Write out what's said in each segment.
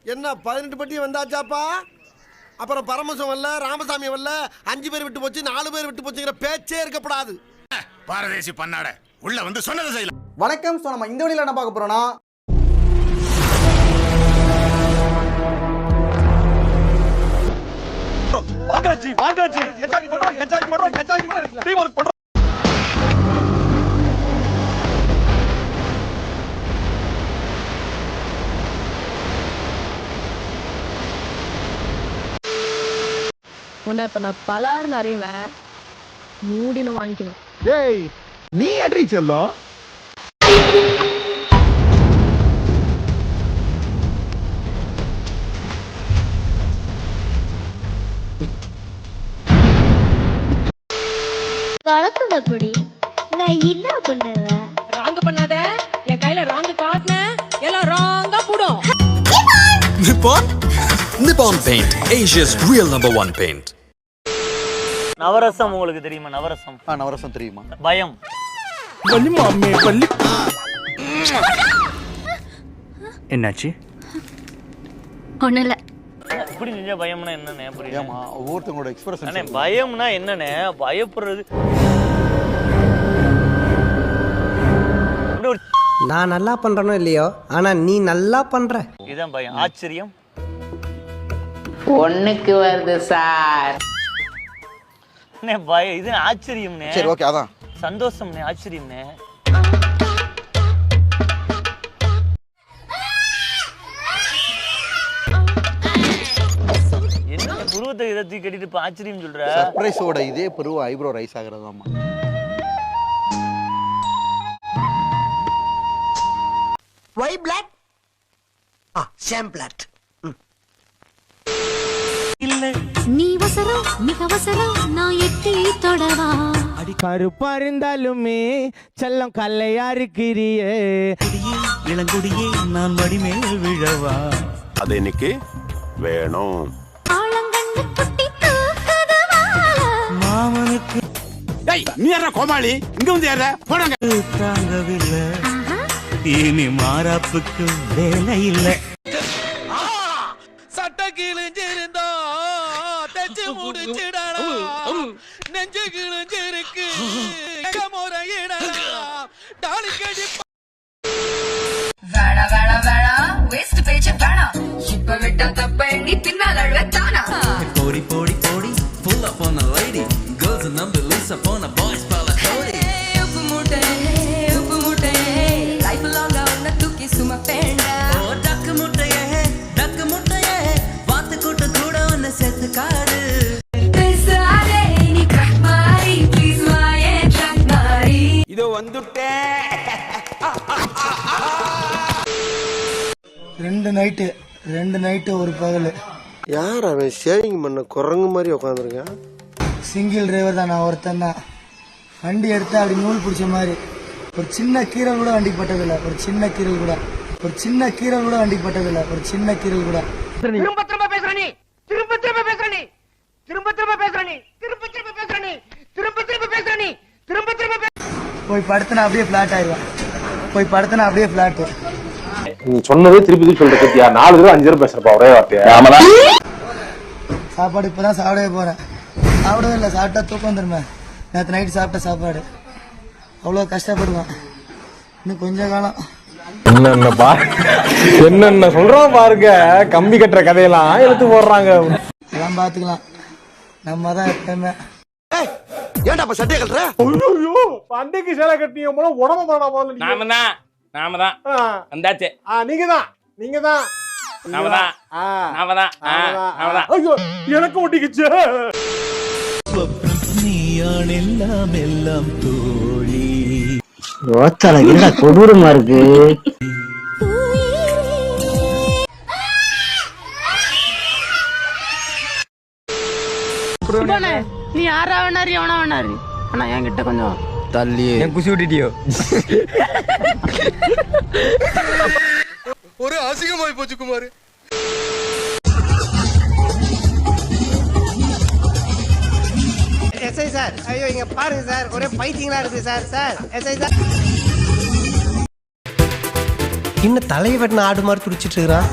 என்ன 18 பட்டி வந்தாச்சாப்பா? அப்புறம் பரமசம் வரல, ராமசாமி வரல, 5 பேர் விட்டு போச்சு, 4 பேர் விட்டு போச்சுங்கிற பேச்சே இருக்கப்படாது. பாரதேசி பண்ணாட உள்ள வந்து சொன்னதை செய்யலாம். வணக்கம். ஸோ நம்ம இந்த வீடியோவில் என்ன பார்க்க போறோம்னா, உன்னை இப்ப நான் பலாருன்னு அறிவேன், மூடினு வாங்கிக்கணும். ஏய், நீ அட்ரி செல்லம். வளர்த்ததப்படி நான் என்ன பண்ணுவேன்? ராங்கு பண்ணாத, என் கையில ராங்கு காட்டின எல்லாம் ராங்கா போடும். Nippon Paint, Asia's real #1 paint. நவரசம் உங்களுக்கு தெரியுமா? நவரசம் நவரசம் தெரியுமா? பயம். என்னாச்சு? ஒண்ணு இல்ல. இப்படி செஞ்சா பயம்னா என்னன்னு புரியுது? ஏமா ஒவ்வொருத்தங்களோட எக்ஸ்பிரஷன். அண்ணே, பயம்னா என்னன்னு, பயப்படுறது. நான் நல்லா பண்றனோ இல்லையோ, ஆனா நீ நல்லா பண்ற. இதுதான் பயம். ஆச்சரியம் ஒண்ணுக்கு வருது சார். அண்ணே, பயம் இது ஆச்சரியம்னே. சரி, ஓகே, அதான் சந்தோஷம்னே, ஆச்சரியம்னே. என்ன புருவத்தை இதை கட்டிட்டு இப்ப ஆச்சரியம் சொல்ற? சர்ப்ரைஸோட இதே பருவ ஐப்ரோ ரைஸ் ஆகுறதாமா. Why black? Sham black. நீ வசரம் மிக வசரம், நான் எட்டி தொடவா. கருப்பா இருந்தாலுமே செல்லம் கல்லையா இருக்கிறியே. இளங்குடியே நான் மடிமேல் விழவா. அது இன்னைக்கு வேணும். ஆளங்கண்ணு குட்டி தூக்குதவால. மாமனுக்கு நீ யாரா கோமாளி? இங்க வந்து யாரா போனாங்க? தாங்கவில்லை, இனி மாறாப்புக்கு வேலை இல்லை. சட்ட கிழிஞ்சிருந்தா தச்சு முடிச்சிடலாம், நெஞ்சு கிழிஞ்சிருக்கு முறையிடலாம். டாலிக்கடி வேணா வேணா வேணா, வேஸ்ட் பேச்சு வேணா, இப்ப விட்டா தப்ப எண்ணி பின்னால் அழுவத்தானா. போடி போடி போடி, pull up on a lady, girls and number list up on a boys pala howdy. உப்பு மூட்டை உப்பு மூட்டை, லைஃப் லாங்கா உன்னை தூக்கி சுமப்பேண்டா. ஓ டக்கு முட்டையே, வாத்து கூட்ட கூட உன்னை சேர்த்து காடு. பேசாதே நீ ட்ரக் மாறி, ப்ளீஸ் வாயே ட்ரக் மாறி. இதோ வந்துட்டேன். ரெண்டு நைட்டு ஒரு பகல். யார் அவன் ஷேவிங் பண்ண குரங்கு மாதிரி உட்காந்துருக்கான்? சிங்கிள் டிரைவர் தான், நான் ஒருத்தன் தான். வண்டி எடுத்து அப்படி நூல் பிடிச்ச மாதிரி ஒரு சின்ன கீரல் கூட வண்டிக்கு பட்டதில்லை. ஒரு சின்ன கீரல் கூட வண்டிக்கு பட்டதில்லை. ஒரு சின்ன கீரல் கூட. திரும்ப திரும்ப பேசுற நீ, திரும்ப திரும்ப பேசுற நீ, திரும்ப திரும்ப பேசுற நீ, திரும்ப திரும்ப பேசுற நீ, திரும்ப திரும்ப பேசுற நீ, திரும்ப திரும்ப போய் படுத்தனா அப்படியே ஃபிளாட் ஆயிடுவேன். நீ சொன்னதே திருப்பி சொல்ற பத்தியா? 4 தடவை 5 தடவை பேசுறப்பா ஒரே வார்த்தையா? சாப்பாடு இப்பதான் சாப்பிடவே போறேன். சாப்பிடவே இல்லை, சாப்பிட்டா தூக்கம் வந்துருமே. நேற்று நைட்டு சாப்பிட்ட சாப்பாடு அவ்வளோ கஷ்டப்படுவேன். இன்னும் கொஞ்ச காலம் என்னென்ன சொல்றோம் பாருங்க. கம்பி கட்டுற கதையெல்லாம் எடுத்து போடுறாங்க. எல்லாம் பார்த்துக்கலாம், நம்ம தான் எப்பயுமே. ஏன்டா அப்ப சட்டையை கட்டுற? ஐயோ, பண்டைக்கு சேலை கட்டிய போல உடம்பு தானா முதல்ல? நாம தான் வந்தாச்சு. நீங்க தான் ஐயோ, எனக்கு ஒட்டிக்கிச்சு. நீயான் எல்லாம் எல்லாம் தோழி. கொடூரமா இருக்கு. நீ யாரா வேணாரு எவனா வேணாரு, ஆனா என்கிட்ட கொஞ்சம் தள்ளி என் குசி விட்டுட்டியோ. ஒரு அசிங்கமாய் போச்சு குமார். எஸ்ஐ சார், ஐயோ இங்க பாருங்க சார், ஒரே பைத்தியங்களா இருக்கு சார். எஸ்ஐ சார், இன்னும் தலையை வெட்டின ஆடு மாதிரி துடிச்சிட்டு இருக்கிறான்.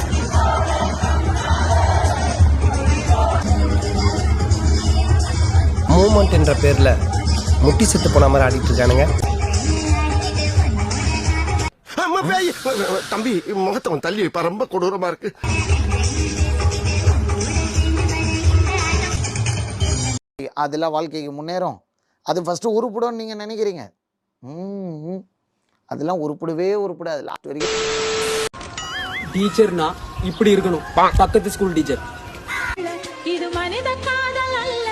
மூமெண்ட் என்ற பேர்ல முட்டி செத்து போன மாதிரி ஆடிட்டு இருக்கானுங்க. அம்மா பேய். தம்பி முகத்தை தள்ளி வைப்பா, ரொம்ப கொடூரமா இருக்கு. அதெல்லாம் வாழ்க்கைக்கு முன்னேறும். அது ஃபர்ஸ்ட் உருப்பிடும்னு நீங்க நினைக்கிறீங்க. அதெல்லாம் உருப்படாது லாஸ்ட் வரைக்கும். டீச்சர்னா இப்படி இருக்கணும். பக்கத்து ஸ்கூல் டீச்சர். இது மனித காதல் அல்ல,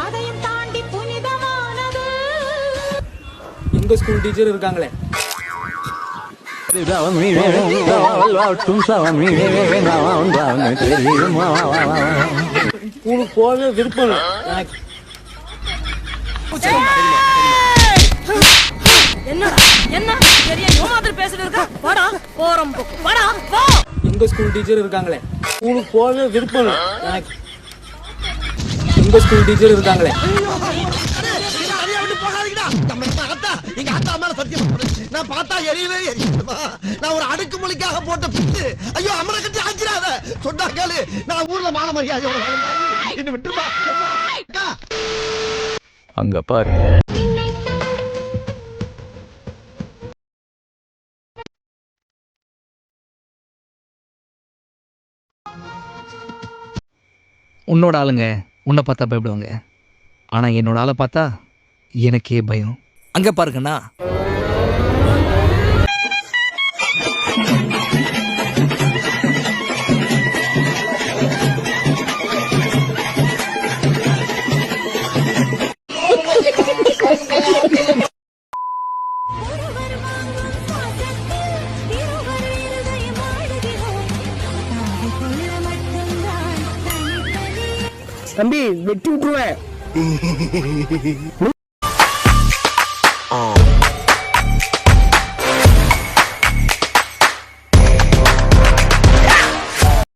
அதையும் தாண்டி புனிதமானது. எங்க ஸ்கூல் டீச்சர் இருக்காங்களே. ஸ்கூலுக்கு போக விருப்பம் இல்லை. எங்க ஸ்கூல் டீச்சர் இருக்காங்களே. ஸ்கூலுக்கு போக விருப்பம் இல்லை. எங்க ஸ்கூல் டீச்சர் இருக்காங்களே. எங்க அத்தா மேல சத்தியம் நான் பார்த்தா எரியவே எரியுமா. நான் ஒரு அடுக்கு மொழிக்காக போட்ட பிட்டு. ஐயோ அம்மனை கட்டி ஆச்சிராத சொன்னா கேளு. நான் ஊர்ல மான மரியாதை என்ன விட்டுருப்பா. அங்க பாரு. உன்னோட ஆளுங்க உன்னை பார்த்தா பயப்படுவாங்க, ஆனா என்னோட ஆளை பார்த்தா எனக்கே பயம். அங்க பாருங்கண்ணா. தம்பி வெட்டி விட்டுருவேன்.